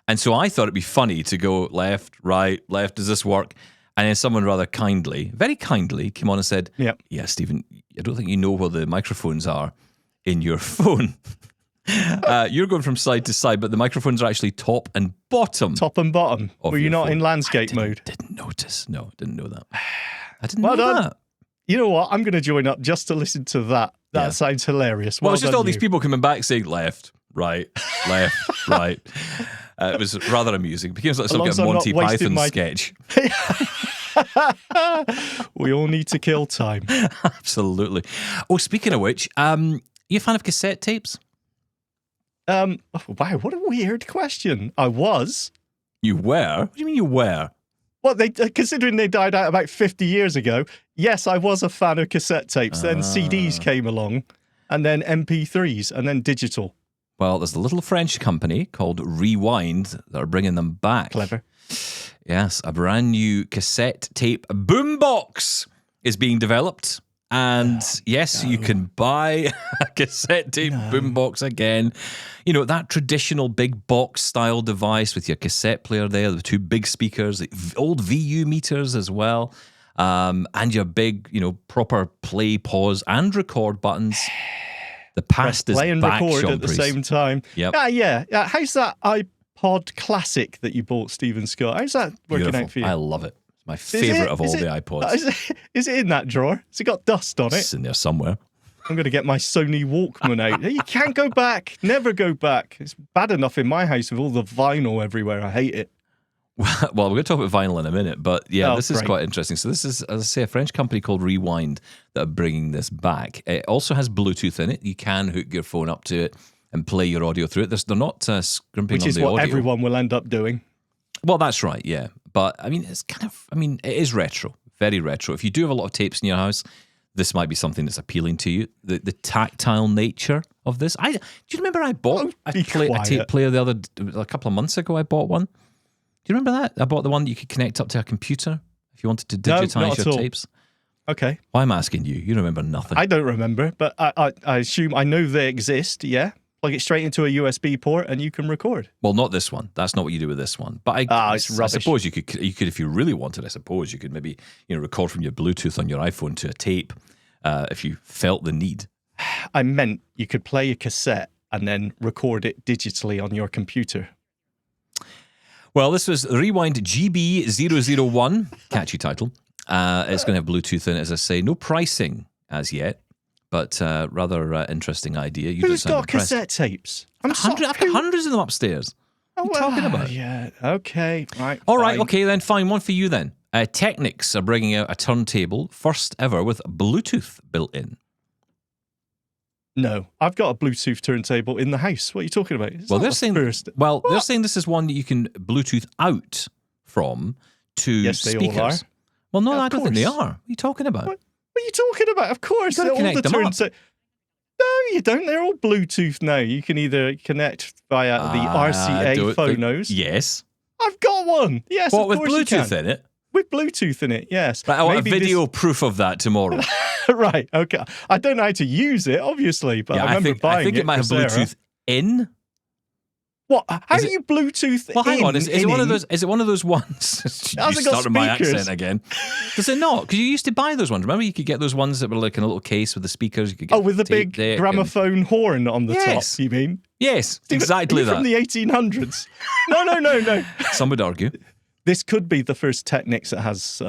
And so I thought it'd be funny to go left, right, left, does this work? And then someone rather kindly, very kindly, came on and said, yeah, Stephen, I don't think you know where the microphones are in your phone. You're going from side to side, but the microphones are actually top and bottom. Top and bottom. Were you your not phone. in landscape mode? Didn't notice. No, didn't know that. I didn't Well know done. that. You know what? I'm going to join up just to listen to that. That sounds hilarious. Well, it's just done, all these you. people coming back saying left, right, left, right. It was rather amusing. It became like some long kind as of I'm not Monty wasting Python my- sketch. We all need to kill time. Absolutely. Oh, speaking of which, you a fan of cassette tapes? Wow, what a weird question. I was. You were? What do you mean you were? Well, considering they died out about 50 years ago, yes, I was a fan of cassette tapes. Then CDs came along, and then MP3s, and then digital. Well, there's a little French company called Rewind that are bringing them back. Clever. Yes, a brand new cassette tape boombox is being developed. And yes, you can buy a cassette tape boombox again. You know, that traditional big box style device with your cassette player there, the two big speakers, the old VU meters as well, and your big, you know, proper play, pause, and record buttons. The past is play and back, record Shaun at the Preece. same time. Yep. Yeah. How's that iPod Classic that you bought, Stephen Scott? How's that working Beautiful. out for you? I love it. It's my favourite of all the iPods. Is it in that drawer? Has it got dust on it? It's in there somewhere. I'm going to get my Sony Walkman out. You can't go back. Never go back. It's bad enough in my house with all the vinyl everywhere. I hate it. Well, we're going to talk about vinyl in a minute, but yeah, this is great. quite interesting. So this is, as I say, a French company called Rewind that are bringing this back. It also has Bluetooth in it. You can hook your phone up to it and play your audio through it. They're not scrimping Which on is the what audio. everyone will end up doing. Well, that's right, yeah. But, I mean, it is retro, very retro. If you do have a lot of tapes in your house, this might be something that's appealing to you. The tactile nature of this. Do you remember I bought a tape player a couple of months ago? I bought one. Do you remember that? I bought the one that you could connect up to a computer if you wanted to digitize your tapes. Okay. Why I'm asking you? You remember nothing. I don't remember, but I assume I know they exist, yeah? Plug it straight into a USB port and you can record. Well, not this one. That's not what you do with this one. But it's I rubbish. suppose you could, if you really wanted, I suppose you could maybe record from your Bluetooth on your iPhone to a tape if you felt the need. I meant you could play a cassette and then record it digitally on your computer. Well, this was Rewind GB001. Catchy title. It's going to have Bluetooth in it, as I say. No pricing as yet, but rather interesting idea. Who's got cassette tapes? I've got hundreds of them upstairs. What are you talking about? Yeah, okay. Right. All right, fine. okay, then fine. One for you then. Technics are bringing out a turntable, first ever with Bluetooth built in. No, I've got a Bluetooth turntable in the house. What are you talking about? They're saying this is one that you can Bluetooth out from to speakers. They all are. Well, no, Yeah, I of don't think they course. are. What are you talking about? What are you talking about? Of course. You gotta connect them up. No, you don't. They're all Bluetooth now. You can either connect via the RCA phonos. Yes. I've got one. Yes, What, of with course you Bluetooth can. in it? With Bluetooth in it, yes. Right, I want a Maybe video proof of that tomorrow. Right, okay. I don't know how to use it, obviously, but I remember buying it. I think it might have for Sarah. Bluetooth in. What? How do you Bluetooth Well, hang in? on. Is it one of those? Is it one of those ones? You Hasn't got started my speakers. accent again. Does it not? Because you used to buy those ones. Remember, you could get those ones that were like in a little case with the speakers. You could get with the tape big deck gramophone horn on the Yes. top, you mean? Yes, exactly that. From the 1800s. No. Some would argue. This could be the first Technics that has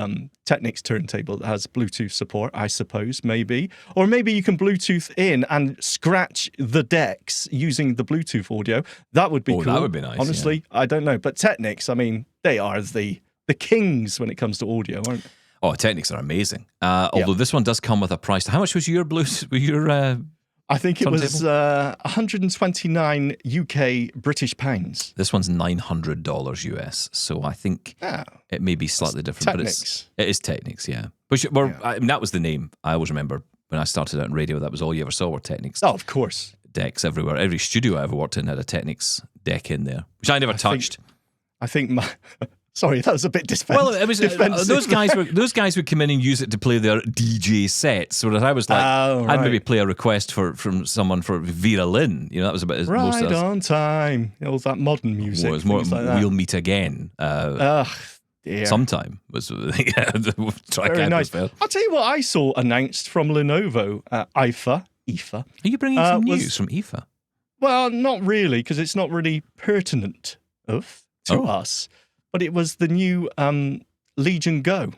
Technics turntable that has Bluetooth support, I suppose, maybe. Or maybe you can Bluetooth in and scratch the decks using the Bluetooth audio. That would be cool. That would be nice. Honestly, I don't know. But Technics, I mean, they are the kings when it comes to audio, aren't they? Oh, Technics are amazing. Although this one does come with a price. How much was your Bluetooth? I think it was 129 UK British pounds. This one's $900 US. So I think it may be slightly different. Technics. But it is Technics, yeah. I mean, that was the name. I always remember when I started out in radio, that was all you ever saw were Technics. Oh, of course. Decks everywhere. Every studio I ever worked in had a Technics deck in there, which I never touched. I think my... Sorry, that was a bit defensive. Well, it was those guys would come in and use it to play their DJ sets. Whereas I was like, I'd maybe play a request from someone for Vera Lynn. That was about as most of on time. All that modern music. Well, it was more like We'll Meet Again. Dear. Sometime was the track. Very nice. I'll tell you what I saw announced from Lenovo, IFA. Are you bringing some news from IFA? Well, not really, because it's not really pertinent to us. But it was the new Legion Go.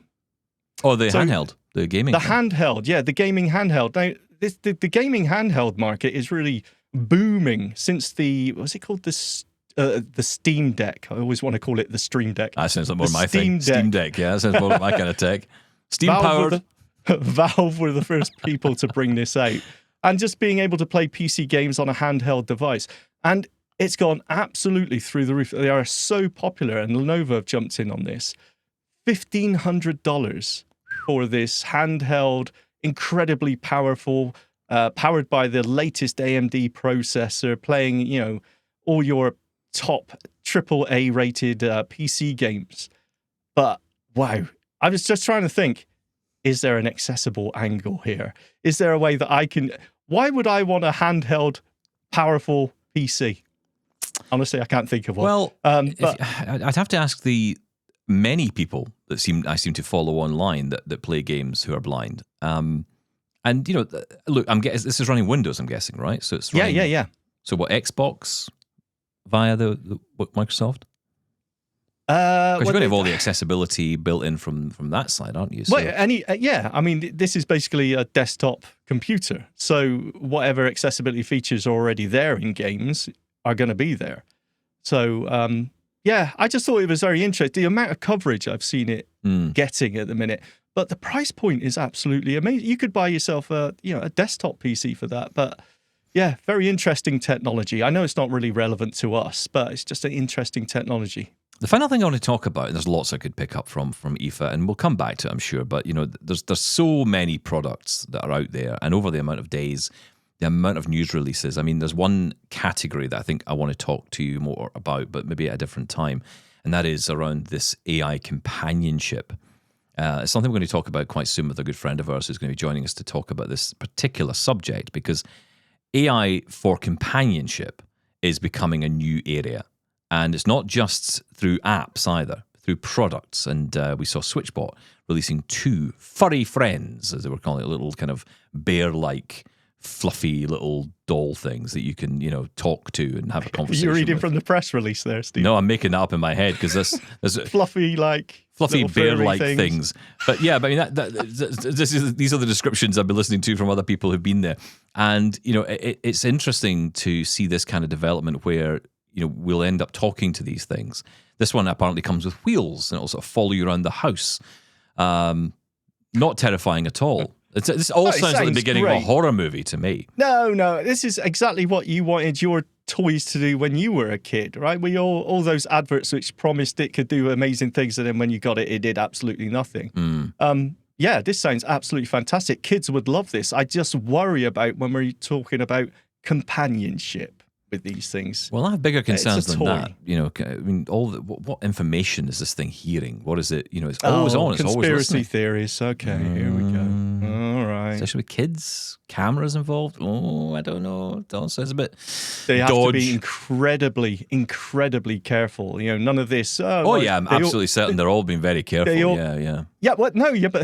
Oh, the handheld, the gaming. The handheld, yeah, the gaming handheld. Now, the gaming handheld market is really booming since what's it called? The Steam Deck. I always want to call it the Stream Deck. That sounds like more my thing. Steam Deck, yeah, that sounds more like my kind of tech. Steam powered. Valve were the first people to bring this out. And just being able to play PC games on a handheld device. And it's gone absolutely through the roof. They are so popular, and Lenovo have jumped in on this. $1,500 for this handheld, incredibly powerful, powered by the latest AMD processor, playing, all your top AAA rated PC games. But wow, I was just trying to think, is there an accessible angle here? Is there a way that I can... Why would I want a handheld, powerful PC? Honestly, I can't think of one. Well, but I'd have to ask the many people that I seem to follow online that play games who are blind. And, you know, look, this is running Windows, I'm guessing, right? So it's running, yeah. So what, Xbox via the Microsoft? Because you're going to have all the accessibility built in from that side, aren't you? So, well, I mean, this is basically a desktop computer. So whatever accessibility features are already there in games are going to be there. So, I just thought it was very interesting. The amount of coverage I've seen it getting at the minute. But the price point is absolutely amazing. You could buy yourself a desktop PC for that. But yeah, very interesting technology. I know it's not really relevant to us, but it's just an interesting technology. The final thing I want to talk about, and there's lots I could pick up from IFA, and we'll come back to it, I'm sure, but you know, there's so many products that are out there, and over the amount of days, the amount of news releases. I mean, there's one category that I think I want to talk to you more about, but maybe at a different time, and that is around this AI companionship. It's something we're going to talk about quite soon with a good friend of ours who's going to be joining us to talk about this particular subject, because AI for companionship is becoming a new area. And it's not just through apps either, through products. And we saw SwitchBot releasing 2 furry friends, as they were calling it, little kind of bear-like, fluffy little doll things that you can, you know, talk to and have a conversation You're reading with. from the press release there, Steve. No, I'm making that up in my head because there's fluffy bear-like things. But yeah, but I mean, these are the descriptions I've been listening to from other people who've been there. And, you know, it's interesting to see this kind of development where, you know, we'll end up talking to these things. This one apparently comes with wheels and it'll sort of follow you around the house. Not terrifying at all. This all sounds like the beginning of a horror movie to me. No, this is exactly what you wanted your toys to do when you were a kid, right? We all those adverts which promised it could do amazing things, and then when you got it, it did absolutely nothing. This sounds absolutely fantastic. Kids would love this. I just worry about when we're talking about companionship with these things. Well, I have bigger concerns than toy. that. You know, I mean, what information is this thing hearing? What is it? You know, it's always on. It's always listening. Conspiracy theories. Okay, here we go. All right. Especially with kids, cameras involved. Oh, I don't know. It all sounds a bit They have dodge. to be incredibly careful. You know, none of this. I'm absolutely certain they're all being very careful. Yeah. Yeah, but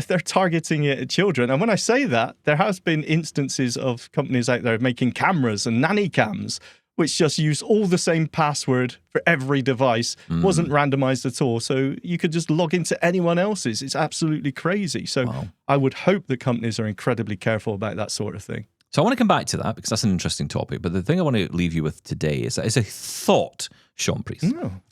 they're targeting it at children. And when I say that, there has been instances of companies out there making cameras and nanny cams, which just use all the same password for every device, wasn't randomized at all. So you could just log into anyone else's. It's absolutely crazy. So Wow. I would hope that companies are incredibly careful about that sort of thing. So I want to come back to that because that's an interesting topic. But the thing I want to leave you with today is a thought, Shaun Preece.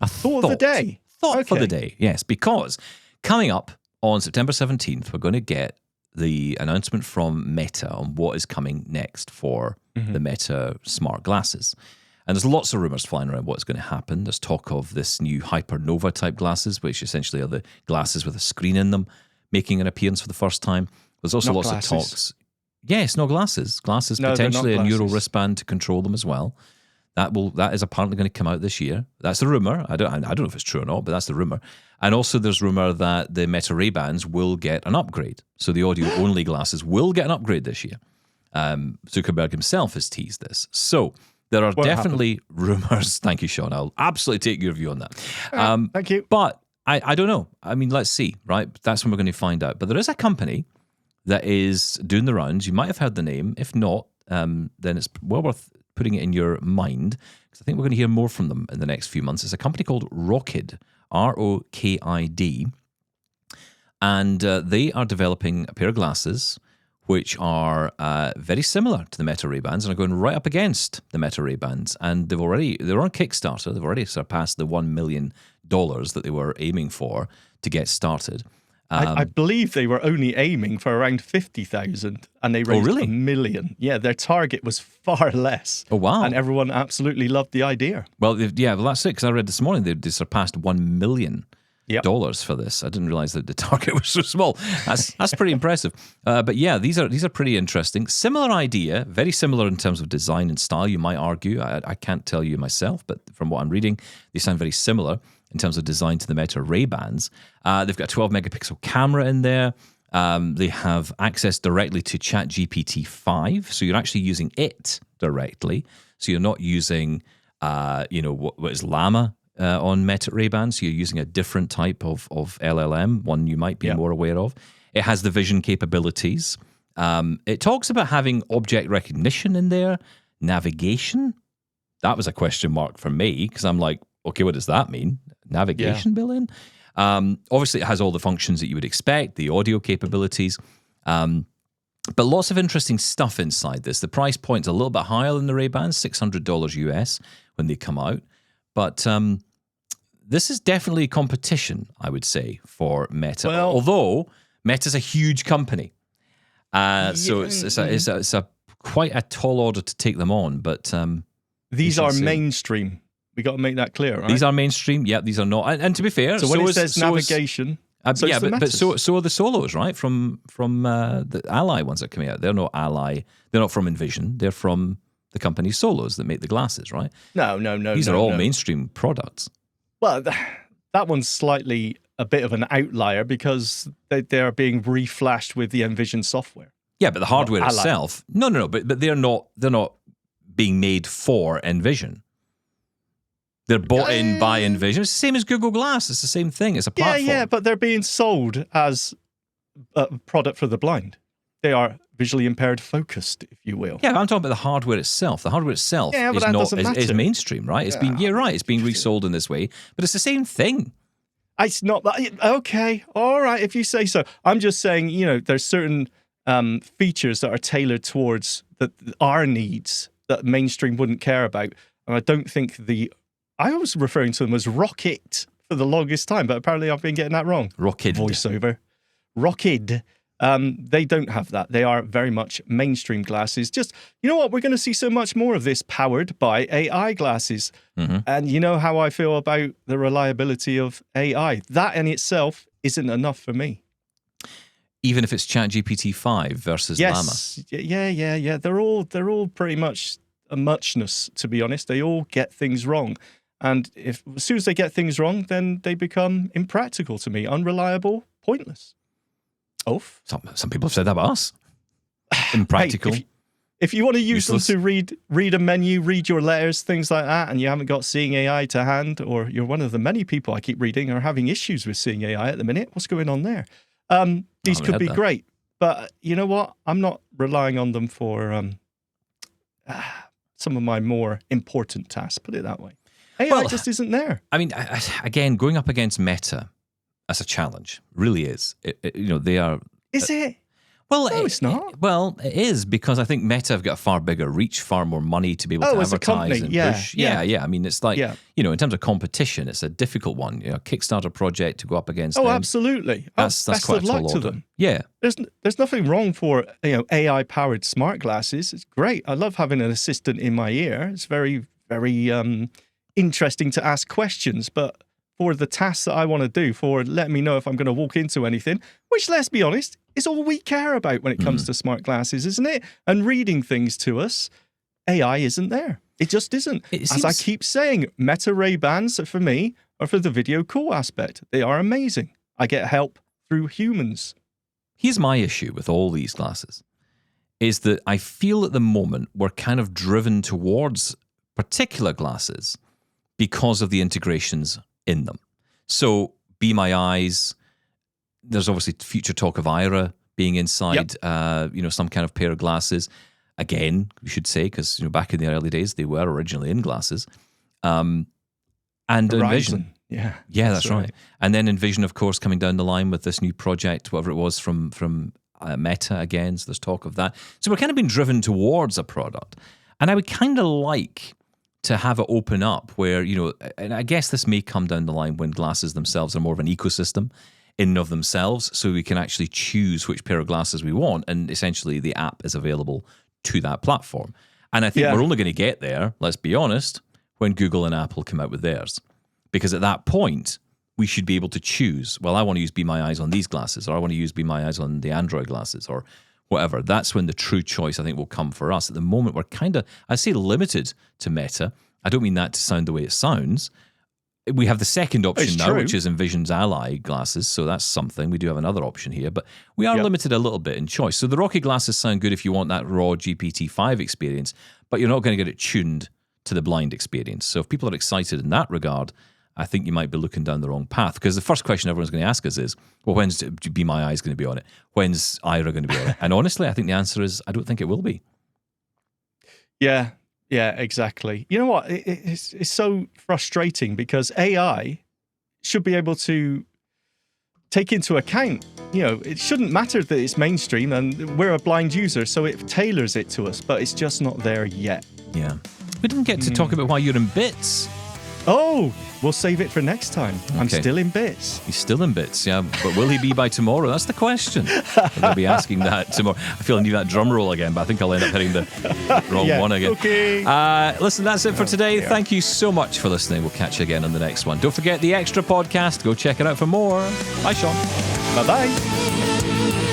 A thought of the day. Thought for the day, yes. Because coming up on September 17th, we're going to get the announcement from Meta on what is coming next for the Meta smart glasses. And there's lots of rumors flying around what's going to happen. There's talk of this new Hypernova type glasses, which essentially are the glasses with a screen in them, making an appearance for the first time. There's also lots of talks. Yes, no glasses. Glasses, No, potentially they're not a neural glasses. wristband to control them as well. That is apparently going to come out this year. That's the rumor. I don't know if it's true or not, but that's the rumor. And also there's rumor that the Meta Ray-Bans will get an upgrade. So the audio-only glasses will get an upgrade this year. Zuckerberg himself has teased this. So there are definitely rumors. Thank you, Shaun. I'll absolutely take your view on that. Thank you. But I don't know. I mean, let's see, right? That's when we're going to find out. But there is a company that is doing the rounds. You might have heard the name. If not, then it's well worth putting it in your mind, because I think we're going to hear more from them in the next few months. It's a company called Rokid, R-O-K-I-D, and they are developing a pair of glasses which are very similar to the Meta Ray-Bans and are going right up against the Meta Ray-Bans. And they're on Kickstarter. They've already surpassed the $1 million that they were aiming for to get started. I believe they were only aiming for around 50,000 and they raised really? $1 million. Yeah, their target was far less. Oh, wow. And everyone absolutely loved the idea. Well, that's it, because I read this morning they surpassed $1 million for this. I didn't realize that the target was so small. That's pretty impressive. But yeah, these are pretty interesting. Similar idea, very similar in terms of design and style, you might argue. I can't tell you myself, but from what I'm reading, they sound very similar in terms of design to the Meta Ray-Bans. They've got a 12 megapixel camera in there. They have access directly to ChatGPT 5, so you're actually using it directly. So you're not using, what is Llama on Meta Ray-Ban. So you're using a different type of LLM, one you might be more aware of. It has the vision capabilities. It talks about having object recognition in there, navigation. That was a question mark for me because I'm like, okay, what does that mean? Navigation built in? Obviously, it has all the functions that you would expect, the audio capabilities, but lots of interesting stuff inside this. The price point's a little bit higher than the Ray-Bans, $600 US when they come out. But this is definitely competition, I would say, for Meta. Well, although Meta's a huge company. So it's a quite a tall order to take them on. But these are mainstream. We got to make that clear, right? These are mainstream. Yeah, these are not. And to be fair, so when it says navigation, but so are the Solos, right? From the Ally ones that are coming out. They're not Ally. They're not from Envision. They're from the company Solos that make the glasses, right? No. These are all mainstream products. Well, that one's slightly a bit of an outlier because they are being reflashed with the Envision software. Yeah, but the hardware itself, no. But they're not being made for Envision. They're bought in by Envision. It's the same as Google Glass. It's the same thing. It's a platform. Yeah, but they're being sold as a product for the blind. They are visually impaired focused, if you will. Yeah, I'm talking about the hardware itself. The hardware itself is mainstream, right? It's being resold in this way, but it's the same thing. It's not that. Okay, all right, if you say so. I'm just saying, there's certain features that are tailored towards our needs that mainstream wouldn't care about. And I don't think I was referring to them as Rocket for the longest time, but apparently I've been getting that wrong. Rocket. Voiceover. Rocket. They don't have that. They are very much mainstream glasses. Just, you know what? We're going to see so much more of this powered by AI glasses. Mm-hmm. And you know how I feel about the reliability of AI. That in itself isn't enough for me. Even if it's ChatGPT 5 versus Llama. Yeah. They're all pretty much a muchness, to be honest. They all get things wrong. And as soon as they get things wrong, then they become impractical to me, unreliable, pointless. Some people have said that about us. Impractical. Hey, if you want to use useless. Them to read a menu, read your letters, things like that, and you haven't got Seeing AI to hand, or you're one of the many people I keep reading are having issues with Seeing AI at the minute, what's going on there? These could be great, but you know what? I'm not relying on them for some of my more important tasks, put it that way. AI just isn't there. I mean, again, going up against Meta, that's a challenge. Really is. They are. Is it? Well, no, it's not. Well, it is because I think Meta have got a far bigger reach, far more money to be able to advertise as a company, and push. Yeah. I mean, it's like in terms of competition, it's a difficult one. Kickstarter project to go up against. Oh, them. Absolutely. That's quite a tall order. To them. Yeah. There's nothing wrong for AI powered smart glasses. It's great. I love having an assistant in my ear. It's very, very interesting to ask questions, but for the tasks that I want to do, for letting me know if I'm going to walk into anything, which, let's be honest, is all we care about when it comes to smart glasses, isn't it? And reading things to us, AI isn't there. It just isn't. As I keep saying, Meta Ray-Bans for me are for the video call aspect. They are amazing. I get help through humans. Here's my issue with all these glasses, is that I feel at the moment we're kind of driven towards particular glasses because of the integrations in them. So Be My Eyes, there's obviously future talk of IRA being inside, some kind of pair of glasses. Again, we should say, because back in the early days, they were originally in glasses. And Envision. Yeah, that's right. And then Envision, of course, coming down the line with this new project, whatever it was from Meta again. So there's talk of that. So we're kind of being driven towards a product. And I would kind of like to have it open up where, and I guess this may come down the line when glasses themselves are more of an ecosystem in and of themselves, so we can actually choose which pair of glasses we want, and essentially the app is available to that platform. And I think we're only going to get there, let's be honest, when Google and Apple come out with theirs. Because at that point, we should be able to choose, well, I want to use Be My Eyes on these glasses, or I want to use Be My Eyes on the Android glasses, or whatever. That's when the true choice, I think, will come for us. At the moment, we're kind of, I say limited to Meta. I don't mean that to sound the way it sounds. We have the second option It's now, true. which is Envision's Ally glasses. So that's something. We do have another option here, but we are Yep. limited a little bit in choice. So the Rocket glasses sound good if you want that raw GPT-5 experience, but you're not going to get it tuned to the blind experience. So if people are excited in that regard, I think you might be looking down the wrong path, because the first question everyone's going to ask us is, well, when's Be My Eyes going to be on it? When's Ira going to be on it? And honestly, I think the answer is, I don't think it will be. Yeah, exactly. You know what? It's so frustrating because AI should be able to take into account, it shouldn't matter that it's mainstream and we're a blind user, so it tailors it to us, but it's just not there yet. Yeah. We didn't get to talk about why you're in bits. Oh, we'll save it for next time. I'm Okay. still in bits. He's still in bits, yeah. But will he be by tomorrow? That's the question. I'm going to be asking that tomorrow. I feel I need that drum roll again, but I think I'll end up hitting the wrong one again. Okay. Listen, that's it for today. Thank you so much for listening. We'll catch you again on the next one. Don't forget the extra podcast. Go check it out for more. Bye, Shaun. Bye-bye.